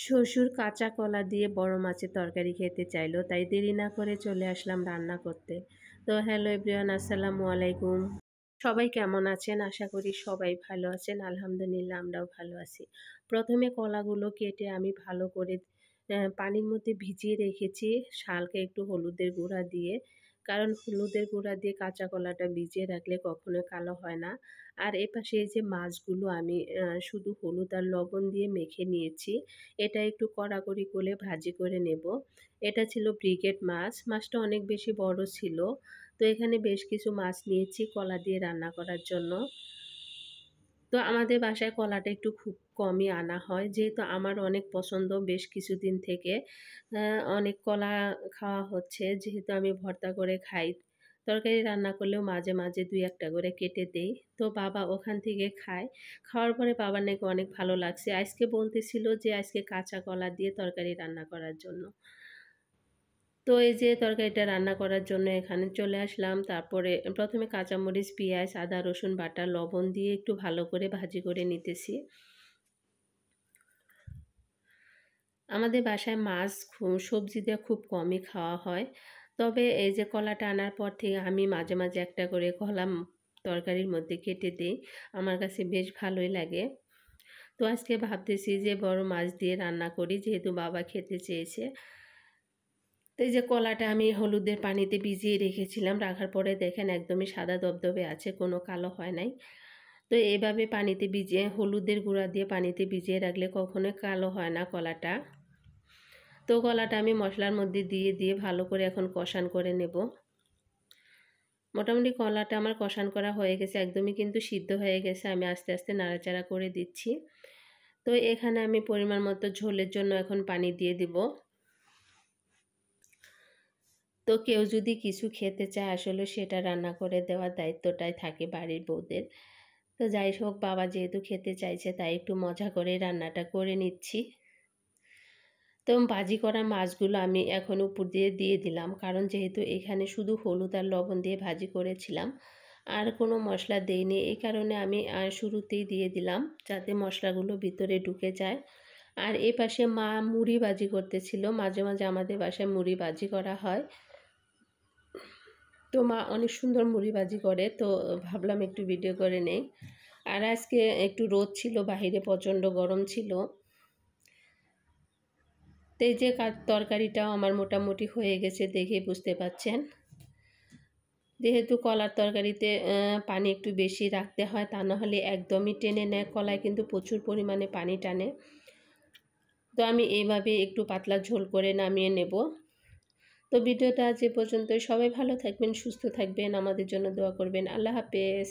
শ্বশুর কাঁচা কলা দিয়ে বড় মাছের তরকারি খেতে চাইলো, তাই দেরি না করে চলে আসলাম রান্না করতে। তো হ্যালো এভরিওয়ান, আসসালামু আলাইকুম। সবাই কেমন আছেন? আশা করি সবাই ভালো আছেন। আলহামদুলিল্লাহ আমরাও ভালো আছি। প্রথমে কলাগুলো কেটে আমি ভালো করে পানির মধ্যে ভিজিয়ে রেখেছি, হালকা একটু হলুদের গুঁড়া দিয়ে। কারণ হলুদের গুঁড়া দিয়ে কাঁচা কলাটা ভিজিয়ে রাখলে কখনোই কালো হয় না। আর এপাশে এই যে মাছগুলো আমি শুধু হলুদ আর লবণ দিয়ে মেখে নিয়েছি। এটা একটু কড়াকড়ি করে ভাজি করে নেব। এটা ছিল ব্রিগেড মাছ। মাছটা অনেক বেশি বড় ছিল। তো এখানে বেশ কিছু মাছ নিয়েছি কলা দিয়ে রান্না করার জন্য। তো আমাদের বাসায় কলাটা একটু খুব কমই আনা হয়, যেহেতু আমার অনেক পছন্দ। বেশ কিছুদিন থেকে অনেক কলা খাওয়া হচ্ছে, যেহেতু আমি ভর্তা করে খাই। তরকারি রান্না করলেও মাঝে মাঝে ২-১টা করে কেটে দেই। তো বাবা ওখান থেকে খায়। খাওয়ার পরে বাবার নাকি অনেক ভালো লাগছে। আজকে বলতেছিল যে আজকে কাঁচা কলা দিয়ে তরকারি রান্না করার জন্য। তো এই যে তরকারিটা রান্না করার জন্য এখানে চলে আসলাম। তারপরে প্রথমে কাঁচামরিচ, পেঁয়াজ, আদা, রসুন বাটা, লবণ দিয়ে একটু ভালো করে ভাজি করে নিতেছি। আমাদের বাসায় মাছ সবজি দিয়ে খুব কমই খাওয়া হয়। তবে এই যে কলাটা আনার পর থেকে আমি মাঝে মাঝে একটা করে কলা তরকারির মধ্যে কেটে দিই। আমার কাছে বেশ ভালোই লাগে। তো আজকে ভাবতেছি যে বড় মাছ দিয়ে রান্না করি, যেহেতু বাবা খেতে চেয়েছে। তো এই যে কলাটা আমি হলুদের পানিতে ভিজিয়ে রেখেছিলাম, রাখার পরে দেখেন একদমই সাদা দবদবে আছে, কোনো কালো হয় নাই। তো এভাবে পানিতে ভিজিয়ে হলুদের গুঁড়া দিয়ে পানিতে ভিজিয়ে রাখলে কখনোই কালো হয় না কলাটা। তো কলাটা আমি মশলার মধ্যে দিয়ে দিয়ে ভালো করে এখন কষান করে নেব। মোটামুটি কলাটা আমার কষান করা হয়ে গেছে, একদমই কিন্তু সিদ্ধ হয়ে গেছে। আমি আস্তে আস্তে নাড়াচাড়া করে দিচ্ছি। তো এখানে আমি পরিমাণ মতো ঝোলের জন্য এখন পানি দিয়ে দিব। তো কেউ যদি কিছু খেতে চায় আসলে সেটা রান্না করে দেওয়ার দায়িত্বটাই থাকে বাড়ির বউদের। তো যাই হোক, বাবা যেহেতু খেতে চাইছে তাই একটু মজা করে রান্নাটা করে নিচ্ছি। তো ভাজি করা মাছগুলো আমি এখন উপর দিয়ে দিয়ে দিলাম, কারণ যেহেতু এখানে শুধু হলুদ আর লবণ দিয়ে ভাজি করেছিলাম, আর কোনো মশলা দেইনি। এই কারণে আমি শুরুতেই দিয়ে দিলাম, যাতে মশলাগুলো ভিতরে ঢুকে যায়। আর এ পাশে মা মুড়ি ভাজি করতেছিল। মাঝে মাঝে আমাদের বাসায় মুড়ি ভাজি করা হয়। তো মা অনেক সুন্দর মুড়ি ভাজি করে, তো ভাবলাম একটু ভিডিও করে নেই। আর আজকে একটু রোদ ছিল, বাহিরে প্রচণ্ড গরম ছিল। তো এই যে তরকারিটাও আমার মোটামুটি হয়ে গেছে, দেখে বুঝতে পাচ্ছেন। যেহেতু কলার তরকারিতে পানি একটু বেশি রাখতে হয়, তা নাহলে একদমই টেনে নেয়। কলায় কিন্তু প্রচুর পরিমাণে পানি টানে। তো আমি এইভাবে একটু পাতলা ঝোল করে নামিয়ে নেব। তো ভিডিওটা আজ এ পর্যন্তই। সবাই ভালো থাকবেন, সুস্থ থাকবেন, আমাদের জন্য দোয়া করবেন। আল্লাহ হাফেজ।